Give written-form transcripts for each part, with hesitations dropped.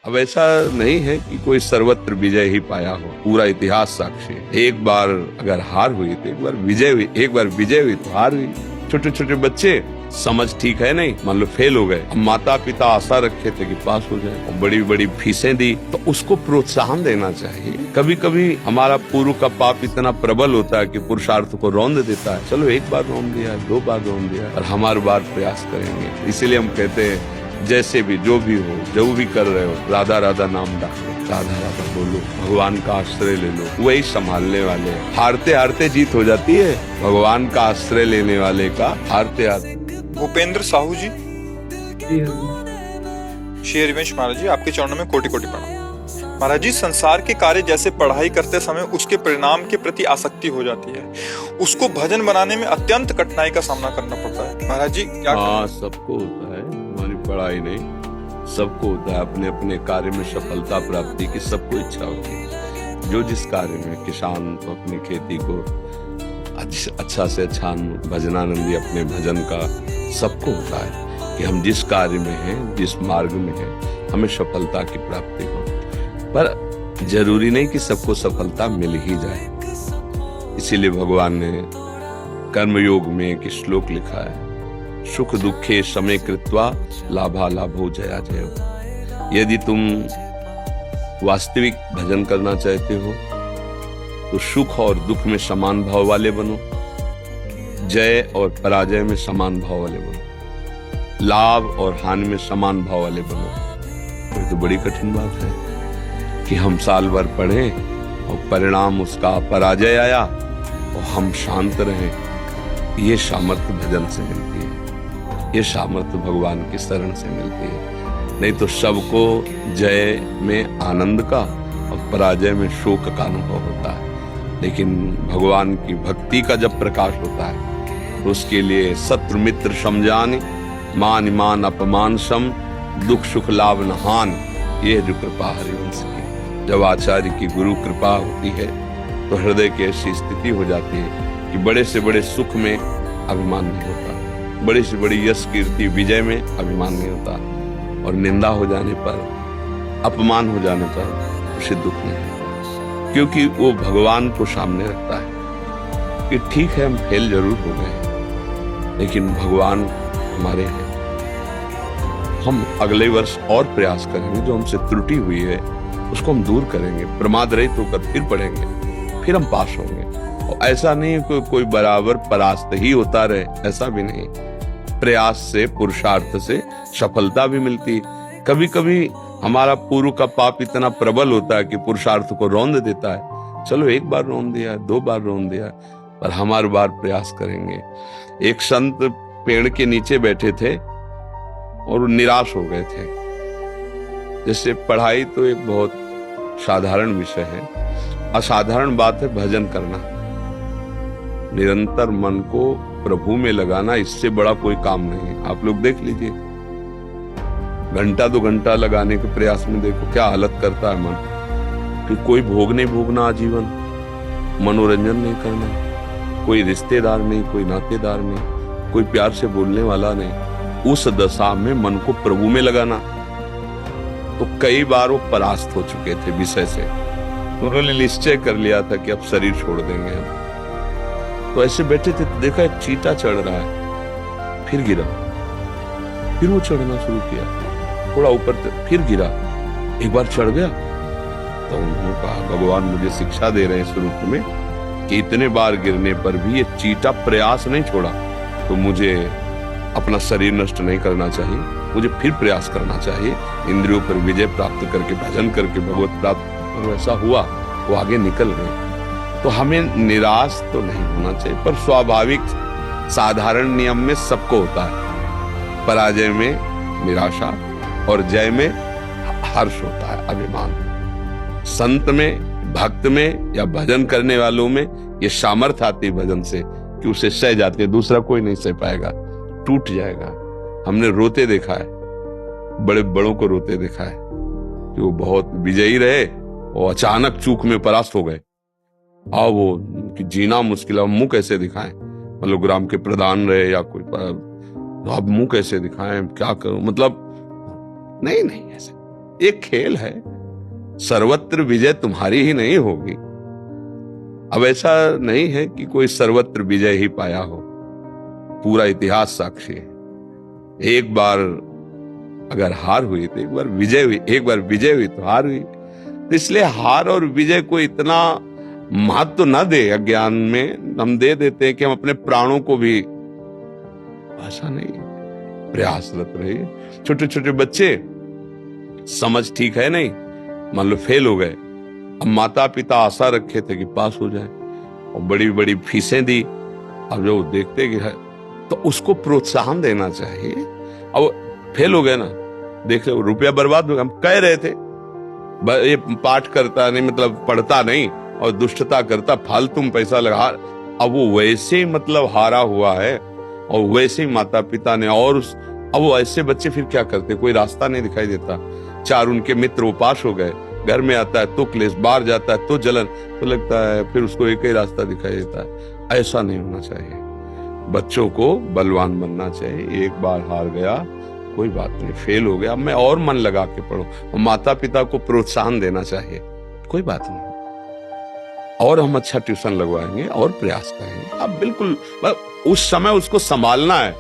अब ऐसा नहीं है कि कोई सर्वत्र विजय ही पाया हो, पूरा इतिहास साक्षी है। एक बार अगर हार हुई तो एक बार विजय हुई, एक बार विजय हुई तो हार हुई। छोटे छोटे बच्चे समझ ठीक है नहीं, मान लो फेल हो गए, माता पिता आशा रखे थे कि पास हो जाए और बड़ी बड़ी फीसें दी, तो उसको प्रोत्साहन देना चाहिए। कभी कभी हमारा पूर्व का पाप इतना प्रबल होता है कि पुरुषार्थ को रौंद देता है। चलो एक बार रौंद दिया, 2 बार रौंद दिया, और हम हर बार प्रयास करेंगे। इसीलिए हम कहते हैं जैसे भी जो भी हो, जो भी कर रहे हो, राधा राधा नाम डालो, राधा राधा बोलो, भगवान का आश्रय ले लो, वही संभालने वाले। हारते हारते जीत हो जाती है, भगवान का आश्रय लेने वाले का हारते हारते। भूपेंद्र साहू जी, श्री हरिवंश महाराज जी, आपके चरणों में कोटि कोटि प्रणाम। महाराज जी, संसार के कार्य जैसे पढ़ाई करते समय उसके परिणाम के प्रति आसक्ति हो जाती है, उसको भजन बनाने में अत्यंत कठिनाई का सामना करना पड़ता है। महाराज जी क्या? हाँ, सबको होता है, हमारी पढ़ाई नहीं, सबको होता है। अपने अपने कार्य में सफलता प्राप्ति की सबको इच्छा होती है। जो जिस कार्य में, किसान तो अपनी खेती को अच्छा से अच्छा भजनानंदी अपने भजन का, सबको होता है कि हम जिस कार्य में हैं, जिस मार्ग में हैं, हमें सफलता की प्राप्ति हो। पर जरूरी नहीं कि सबको सफलता मिल ही जाए। इसीलिए भगवान ने कर्मयोग में एक श्लोक लिखा है, सुख दुखे समय कृत्वा लाभा लाभो जया जयो। यदि तुम वास्तविक भजन करना चाहते हो तो सुख और दुख में समान भाव वाले बनो, जय और पराजय में समान भाव वाले बनो, लाभ और हानि में समान भाव वाले बनो। ये तो बड़ी कठिन बात है कि हम साल भर पढ़ें और परिणाम उसका पराजय आया और हम शांत रहें। ये सामर्थ्य भजन से मिलती है, ये सामर्थ्य भगवान की शरण से मिलती है। नहीं तो सबको जय में आनंद का और पराजय में शोक का अनुभव होता है। लेकिन भगवान की भक्ति का जब प्रकाश होता है तो उसके लिए शत्रु मित्र समझान, मान मान अपमान सम, दुख सुख लाभ न हान। ये है जो कृपा हरिवंश की। जब आचार्य की गुरु कृपा होती है तो हृदय की ऐसी स्थिति हो जाती है कि बड़े से बड़े सुख में अभिमान नहीं होता, बड़ी से बड़ी यश कीर्ति विजय में अभिमान नहीं होता, और निंदा हो जाने पर, अपमान हो जाने पर उसे दुख नहीं होता, क्योंकि वो भगवान को सामने रखता है कि ठीक है हम फेल जरूर हो गए, लेकिन भगवान हमारे हैं। हम अगले वर्ष और प्रयास करेंगे, जो हमसे त्रुटि हुई है उसको हम दूर करेंगे, प्रमाद रहित होकर फिर पढ़ेंगे, फिर हम पास होंगे। और ऐसा नहीं है कोई बराबर परास्त ही होता रहे, ऐसा भी नहीं। प्रयास से, पुरुषार्थ से सफलता भी मिलती। कभी कभी हमारा पूर्व का पाप इतना प्रबल होता है कि पुरुषार्थ को रौंद देता है। चलो एक बार रौंद दिया, 2 बार रौंद दिया, पर हम हर बार प्रयास करेंगे। एक संत पेड़ के नीचे बैठे थे और निराश हो गए थे। जैसे पढ़ाई तो एक बहुत साधारण विषय है, असाधारण बात है भजन करना, निरंतर मन को प्रभु में लगाना, इससे बड़ा कोई काम नहीं है। आप लोग देख लीजिए, घंटा 2 घंटा लगाने के प्रयास में देखो क्या हालत करता है मन। कि कोई भोग नहीं भोगना आजीवन, मनोरंजन नहीं करना, कोई रिश्तेदार नहीं, कोई नातेदार नहीं, कोई प्यार से बोलने वाला नहीं, उस दशा में मन को प्रभु में लगाना। तो कई बार वो परास्त हो चुके थे विषय से, उन्होंने निश्चय कर लिया था कि अब शरीर छोड़ देंगे हम। तो ऐसे बैठे थे, देखा एक चींटा चढ़ रहा है, फिर गिरा, फिर वो चढ़ना शुरू किया, थोड़ा ऊपर फिर गिरा, एक बार चढ़ गया। तो उन्होंने कहा भगवान मुझे शिक्षा दे रहे हैं स्वरूप में कि इतने बार गिरने पर भी ये चींटा प्रयास नहीं छोड़ा, तो मुझे अपना शरीर नष्ट नहीं करना चाहिए, मुझे फिर प्रयास करना चाहिए, इंद्रियों पर विजय प्राप्त करके भजन करके भगवत प्राप्त। और ऐसा हुआ, वो आगे निकल गए। तो हमें निराश तो नहीं होना चाहिए, पर स्वाभाविक साधारण नियम में सबको होता है, पराजय में निराशा और जय में हर्ष होता है, अभिमान। संत में, भक्त में या भजन करने वालों में ये सामर्थ्य आती है भजन से कि उसे सह जाते, दूसरा कोई नहीं सह पाएगा, टूट जाएगा। हमने रोते देखा है, बड़े बड़ों को रोते देखा है कि वो बहुत विजयी रहे और अचानक चूक में परास्त हो गए। अब वो कि जीना मुश्किल है, मुंह कैसे दिखाएं, मतलब ग्राम के प्रधान रहे या कोई, अब मुंह कैसे दिखाएं, क्या करूं, मतलब नहीं ऐसे एक खेल है, सर्वत्र विजय तुम्हारी ही नहीं होगी। अब ऐसा नहीं है कि कोई सर्वत्र विजय ही पाया हो, पूरा इतिहास साक्षी है। एक बार अगर हार हुई तो एक बार विजय हुई, एक बार विजय हुई तो हार हुई। तो इसलिए हार और विजय को इतना महत्व न दे, अज्ञान में हम दे देते हैं कि हम अपने प्राणों को भी, ऐसा नहीं, प्रयासरत रहिए। छोटे छोटे बच्चे समझ ठीक है नहीं, मान लो फेल हो गए, अब माता पिता आशा रखे थे कि पास हो जाए और बड़ी बड़ी फीसें दी, अब जो देखते कि है तो उसको प्रोत्साहन देना चाहिए। अब फेल हो गए ना, देख लो रुपया बर्बाद हो गया, हम कह रहे थे ये पाठ करता नहीं, मतलब पढ़ता नहीं और दुष्टता करता, फालतू में पैसा लगा। अब वो वैसे ही मतलब हारा हुआ है और वैसे ही माता पिता ने, और अब वो ऐसे बच्चे फिर क्या करते, कोई रास्ता नहीं दिखाई देता। चार उनके मित्र वो पास हो गए, घर में आता है तो क्लेश, बाहर जाता है तो जलन, तो लगता है फिर उसको एक ही रास्ता दिखाई देता है। ऐसा नहीं होना चाहिए, बच्चों को बलवान बनना चाहिए। एक बार हार गया कोई बात नहीं, फेल हो गया, मैं और मन लगा के पढ़ो, और माता पिता को प्रोत्साहन देना चाहिए, कोई बात नहीं, और हम अच्छा ट्यूशन लगवाएंगे और प्रयास करेंगे। अब बिल्कुल उस समय उसको संभालना है,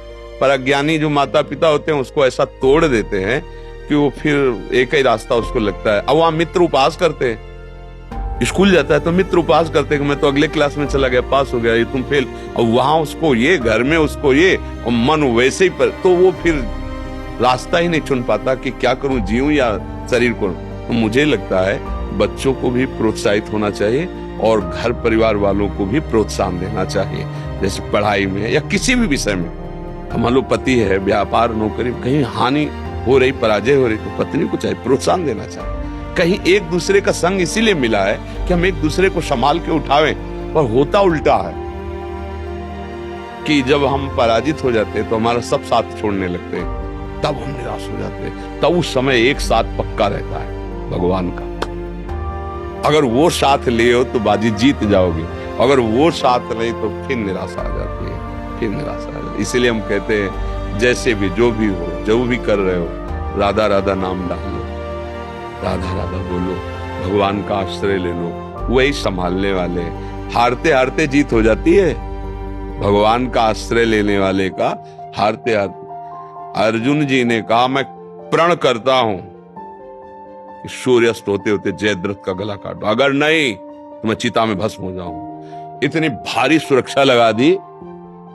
पर अज्ञानी जो माता पिता होते हैं उसको ऐसा तोड़ देते हैं कि वो फिर एक ही रास्ता उसको लगता है। अब वहां मित्र उपहास करते हैं, स्कूल जाता है तो मित्र उपहास करते हैं कि मैं तो अगले क्लास में चला गया, पास हो गया, ये तुम फेल। और वहां उसको ये, घर में उसको ये, और मन वैसे ही पर, तो वो फिर रास्ता ही नहीं चुन पाता कि क्या करूं, जीऊं या शरीर को। तो मुझे लगता है बच्चों को भी प्रोत्साहित होना चाहिए और घर परिवार वालों को भी प्रोत्साहन देना चाहिए, जैसे पढ़ाई में या किसी भी विषय में। मान लो पति है, व्यापार नौकरी कहीं हानि हो रही, पराजय हो रही, तो पत्नी को चाहिए प्रोत्साहन देना चाहिए। कहीं एक दूसरे का संग इसीलिए मिला है कि हम एक दूसरे को संभाल के उठावें, पर होता उल्टा है कि जब हम पराजित हो जाते हैं तो हमारा सब साथ छोड़ने लगते हैं, तब हम निराश हो जाते हैं। तब उस समय एक साथ पक्का रहता है भगवान का, अगर वो साथ ले हो तो बाजी जीत जाओगे, अगर वो साथ नहीं तो फिर निराशा आ जाती है, फिर निराशा आ जाती है। इसलिए हम कहते हैं जैसे भी, जो भी हो, जो भी कर रहे हो, राधा राधा नाम डालो, राधा राधा बोलो, भगवान का आश्रय ले लो, वही संभालने वाले। हारते हारते जीत हो जाती है, भगवान का आश्रय लेने वाले का हारते हारते। अर्जुन जी ने कहा मैं प्रण करता हूं कि सूर्यास्त होते होते जयद्रथ का गला काटो, अगर नहीं तो मैं चिता में भस्म हो जाऊं। इतनी भारी सुरक्षा लगा दी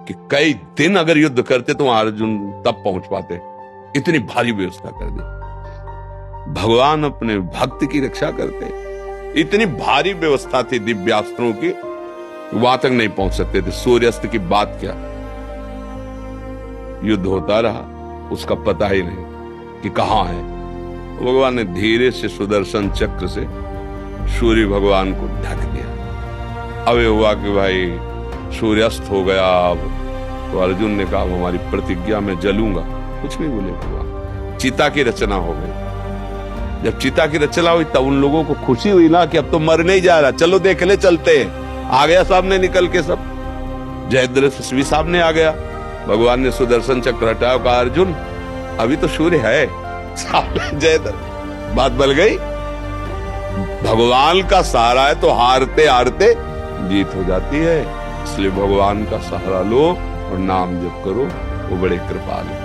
कि कई दिन अगर युद्ध करते तो अर्जुन तब पहुंच पाते, इतनी भारी व्यवस्था कर दी। भगवान अपने भक्त की रक्षा करते, इतनी भारी व्यवस्था थी दिव्यास्त्रों की, वहां तक नहीं पहुंच सकते थे। सूर्यास्त की बात क्या, युद्ध होता रहा, उसका पता ही नहीं कि कहां है। भगवान ने धीरे से सुदर्शन चक्र से सूर्य भगवान को ढक दिया। अब ये हुआ कि भाई सूर्यास्त हो गया। अब तो अर्जुन ने कहा हमारी प्रतिज्ञा में जलूंगा, कुछ नहीं बोले भगवान। चिता की रचना हो गई। जब चिता की रचना हुई तब उन लोगों को खुशी हुई ना कि अब तो मर नहीं जा रहा, चलो देख ले, चलते हैं। आ गया सामने निकल के सब, जयद्रथ भी सामने आ गया। भगवान ने सुदर्शन चक्र हटाया, कहा अर्जुन अभी तो सूर्य है सामने, जयद्रथ बात बल गई। भगवान का सहारा है तो हारते हारते जीत हो जाती है। इसलिए भगवान का सहारा लो और नाम जप करो, वो बड़े कृपालु।